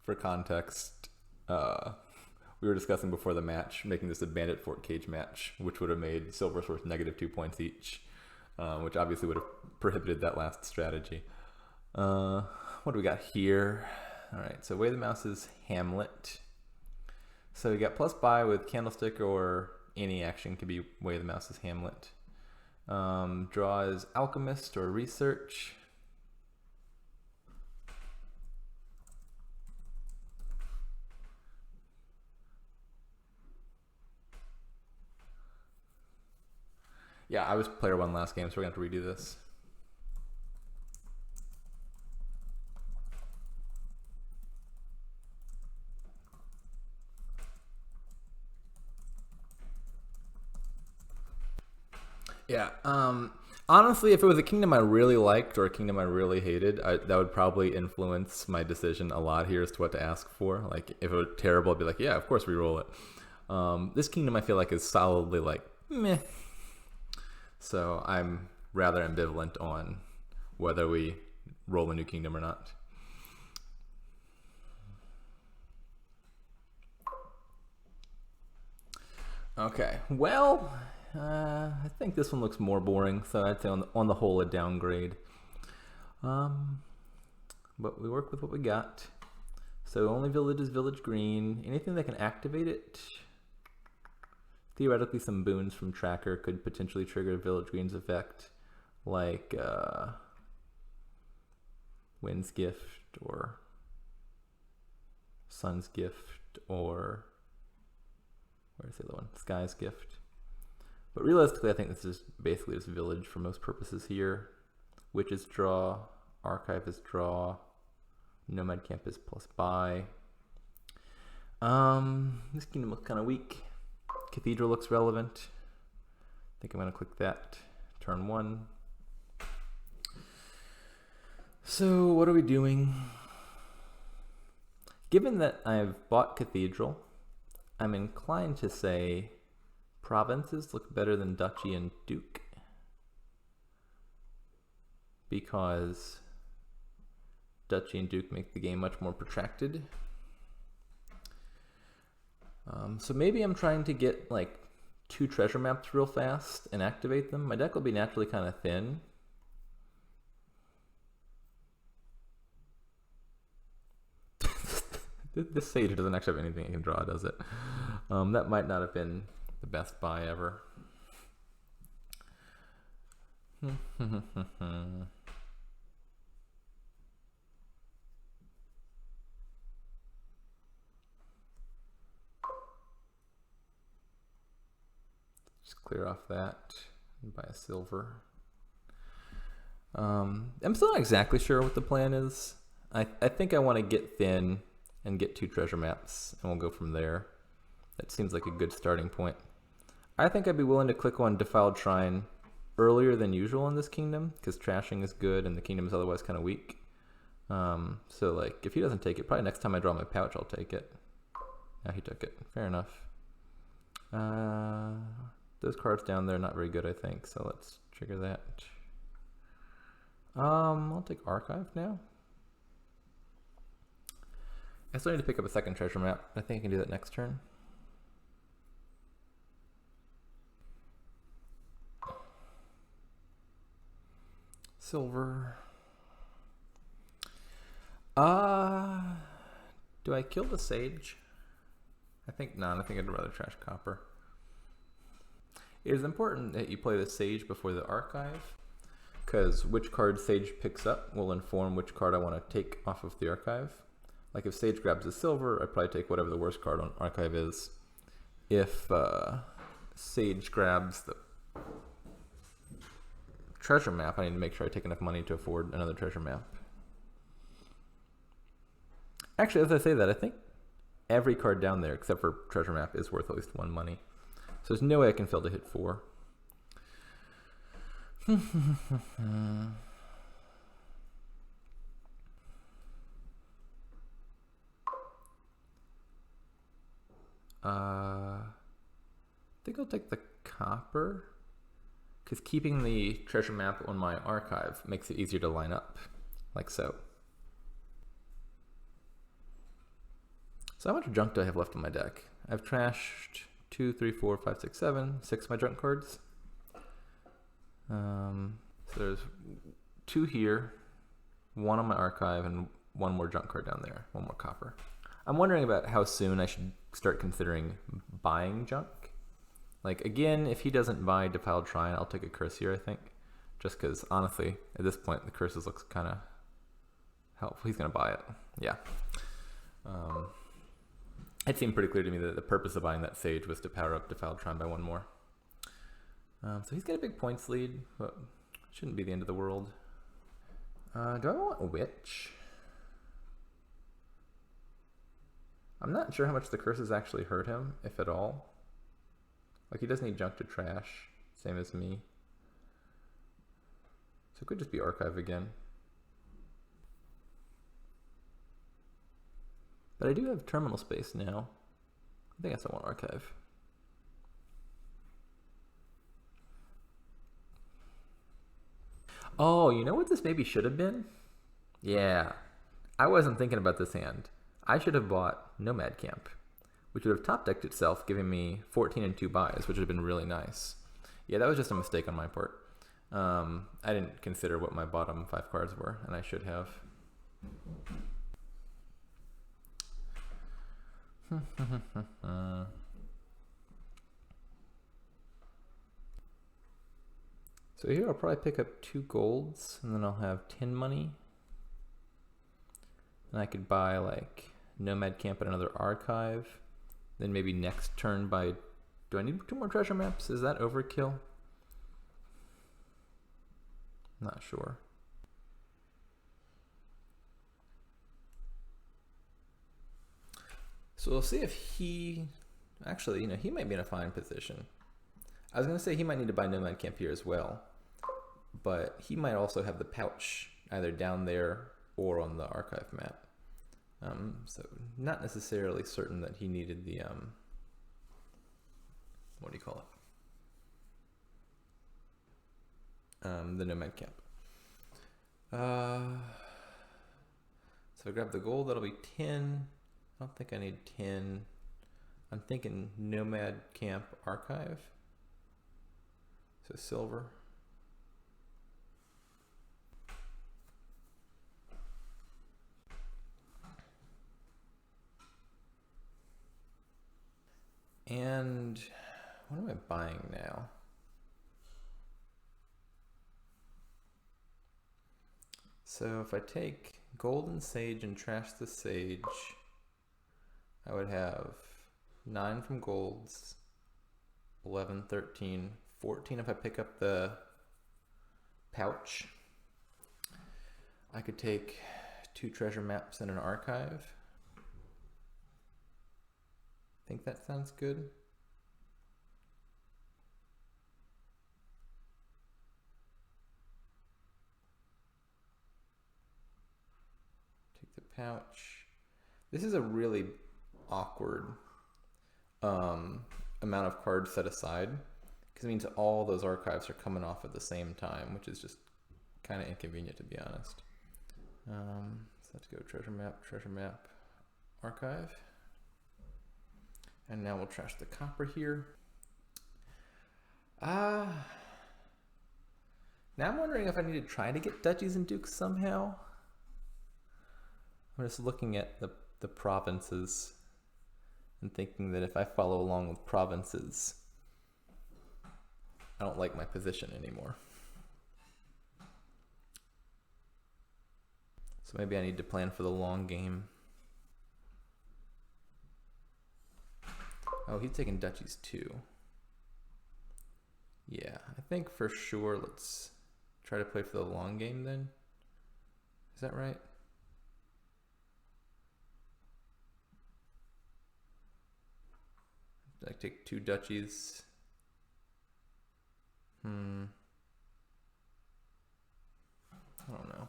for context, we were discussing before the match making this a bandit fort cage match, which would have made silver's worth -2 points each, which obviously would have prohibited that last strategy. What do we got here? All right, so way the mouse is Hamlet. So we got plus buy with candlestick, or any action could be way the mouse is Hamlet. Draw is alchemist or research. Yeah, I was player 1 last game, so we're gonna have to redo this. Yeah, honestly, if it was a kingdom I really liked or a kingdom I really hated, that would probably influence my decision a lot here as to what to ask for. Like, if it was terrible, I'd be like, yeah, of course re-roll it. This kingdom I feel like is solidly like, meh. So I'm rather ambivalent on whether we roll a new kingdom or not. Okay, well, I think this one looks more boring, so I'd say on the whole a downgrade. But we work with what we got. So only village is village green. Anything that can activate it. Theoretically, some boons from tracker could potentially trigger village green's effect, like Wind's Gift or Sun's Gift, or where's the other one? Sky's Gift. But realistically, I think this is basically just village for most purposes here. Witches draw, Archive is draw, Nomad Camp is plus buy. This kingdom looks kind of weak. Cathedral looks relevant. I think I'm going to click that. Turn 1. So what are we doing? Given that I've bought Cathedral, I'm inclined to say provinces look better than Duchy and Duke, because Duchy and Duke make the game much more protracted. So maybe I'm trying to get like 2 treasure maps real fast and activate them. My deck will be naturally kind of thin. This Sage doesn't actually have anything it can draw, does it? That might not have been the best buy ever. Just clear off that and buy a silver. I'm still not exactly sure what the plan is. I think I want to get thin and get 2 treasure maps, and we'll go from there. That seems like a good starting point. I think I'd be willing to click on Defiled Shrine earlier than usual in this kingdom, because trashing is good and the kingdom is otherwise kind of weak. So like, if he doesn't take it, probably next time I draw my pouch, I'll take it. Yeah, he took it. Fair enough. Those cards down there are not very good, I think, so let's trigger that. I'll take Archive now. I still need to pick up a second treasure map. I think I can do that next turn. Silver. Do I kill the Sage? I think not. I think I'd rather trash Copper. It is important that you play the Sage before the Archive, because which card Sage picks up will inform which card I want to take off of the Archive. Like if Sage grabs a silver, I'd probably take whatever the worst card on Archive is. If Sage grabs the treasure map, I need to make sure I take enough money to afford another treasure map. Actually, as I say that, I think every card down there, except for treasure map, is worth at least 1 money. So there's no way I can fail to hit 4. I think I'll take the Copper, because keeping the treasure map on my Archive makes it easier to line up, like so. So how much junk do I have left in my deck? I've trashed 2, 3, 4, 5, 6, 7, 6 of my junk cards. So there's 2 here, 1 on my archive, and 1 more junk card down there, 1 more copper. I'm wondering about how soon I should start considering buying junk. Like, again, if he doesn't buy Defiled Shrine, I'll take a curse here, I think. Just because, honestly, at this point, the curses looks kind of helpful. He's going to buy it. Yeah. It seemed pretty clear to me that the purpose of buying that Sage was to power up Defiled Shrine by 1 more. So he's got a big points lead, but shouldn't be the end of the world. Do I want a Witch? I'm not sure how much the curses actually hurt him, if at all. Like, he does need junk to trash, same as me. So it could just be archive again. But I do have terminal space now. I think I still want archive. Oh, you know what this maybe should have been? Yeah, I wasn't thinking about this hand. I should have bought Nomad Camp, which would have top decked itself, giving me 14 and 2 buys, which would have been really nice. Yeah, that was just a mistake on my part. I didn't consider what my bottom 5 cards were, and I should have. So here I'll probably pick up 2 golds, and then I'll have 10 money. And I could buy like Nomad Camp and another archive. Then maybe next turn buy... Do I need 2 more treasure maps? Is that overkill? Not sure. So we'll see if he... Actually, you know, he might be in a fine position. I was going to say he might need to buy Nomad Camp here as well. But he might also have the pouch either down there or on the archive map. So not necessarily certain that he needed the... what do you call it? The Nomad Camp. So I grab the gold, that'll be 10. I don't think I need 10. I'm thinking Nomad Camp Archive. So silver. And what am I buying now? So if I take golden sage and trash the sage, I would have 9 from golds, 11, 13, 14 if I pick up the pouch. I could take 2 treasure maps and an archive. Think that sounds good? Take the pouch. This is a really awkward amount of cards set aside, because it means all those archives are coming off at the same time, which is just kind of inconvenient, to be honest. So let's go treasure map, archive. And now we'll trash the copper here. Now I'm wondering if I need to try to get duchies and dukes somehow. I'm just looking at the provinces and thinking that if I follow along with provinces, I don't like my position anymore. So maybe I need to plan for the long game. Oh, he's taking duchies too. Yeah, I think for sure let's try to play for the long game then. Is that right? I take 2 duchies. I don't know.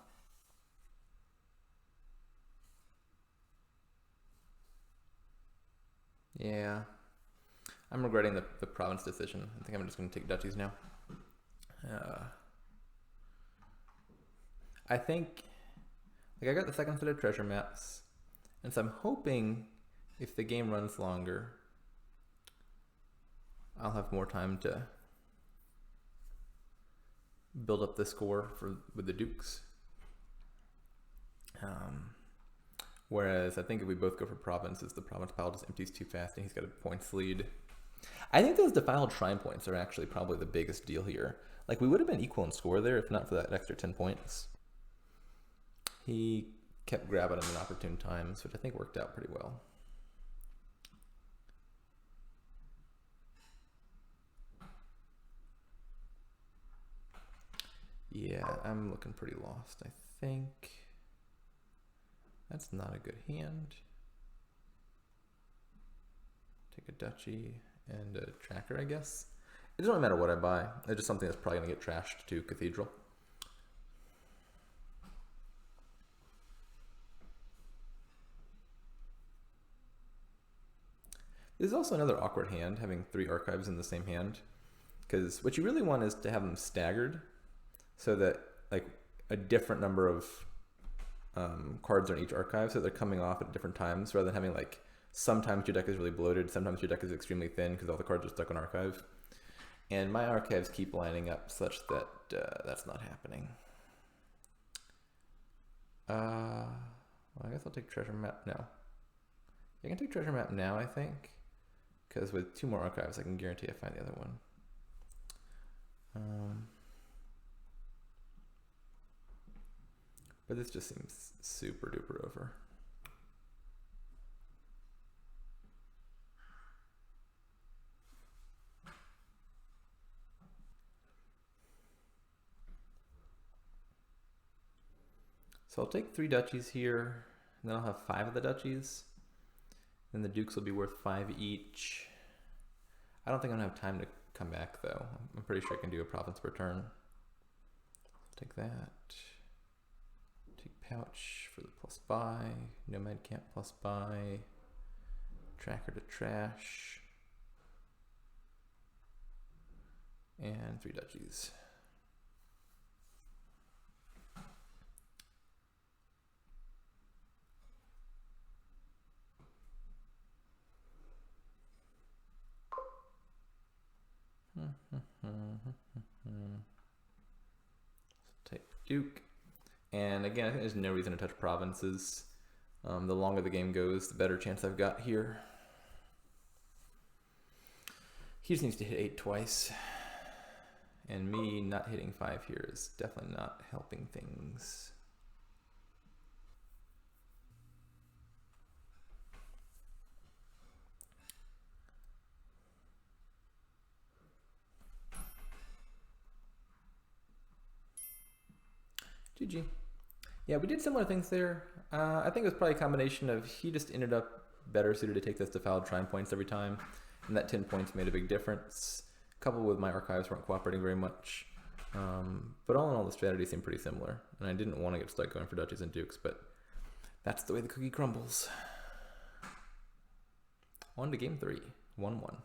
Yeah. I'm regretting the province decision. I think I'm just going to take duchies now. I think, like, I got the second set of treasure maps, and so I'm hoping if the game runs longer, I'll have more time to build up the score with the dukes. Whereas I think if we both go for provinces, the province pile just empties too fast and he's got a points lead. I think those defiled shrine points are actually probably the biggest deal here. Like, we would have been equal in score there if not for that extra 10 points. He kept grabbing them in opportune times, which I think worked out pretty well. Yeah, I'm looking pretty lost, I think. That's not a good hand. Take a duchy and a tracker, I guess. It doesn't really matter what I buy. It's just something that's probably going to get trashed to Cathedral. This is also another awkward hand, having 3 archives in the same hand. Because what you really want is to have them staggered so that like a different number of cards are in each archive, so they're coming off at different times, rather than having like sometimes your deck is really bloated, sometimes your deck is extremely thin because all the cards are stuck on archive. And my archives keep lining up such that that's not happening. Well, I guess I'll take treasure map now. I can take treasure map now, I think, because with 2 more archives, I can guarantee I find the other one. But this just seems super duper over. So I'll take 3 duchies here, and then I'll have 5 of the duchies. Then the dukes will be worth 5 each. I don't think I'm gonna have time to come back though. I'm pretty sure I can do a province per turn. Take that. Take pouch for the plus buy. Nomad camp plus buy. Tracker to trash. And 3 duchies. Take Duke. And again, I think there's no reason to touch provinces. The longer the game goes, the better chance I've got here. He just needs to hit 8 twice. And me not hitting 5 here is definitely not helping things. GG. Yeah, we did similar things there. I think it was probably a combination of he just ended up better suited to take those defiled shrine points every time, and that 10 points made a big difference. Coupled with my archives weren't cooperating very much. But all in all, the strategy seemed pretty similar, and I didn't want to get stuck going for duchies and dukes, but that's the way the cookie crumbles. On to game 3, 1-1.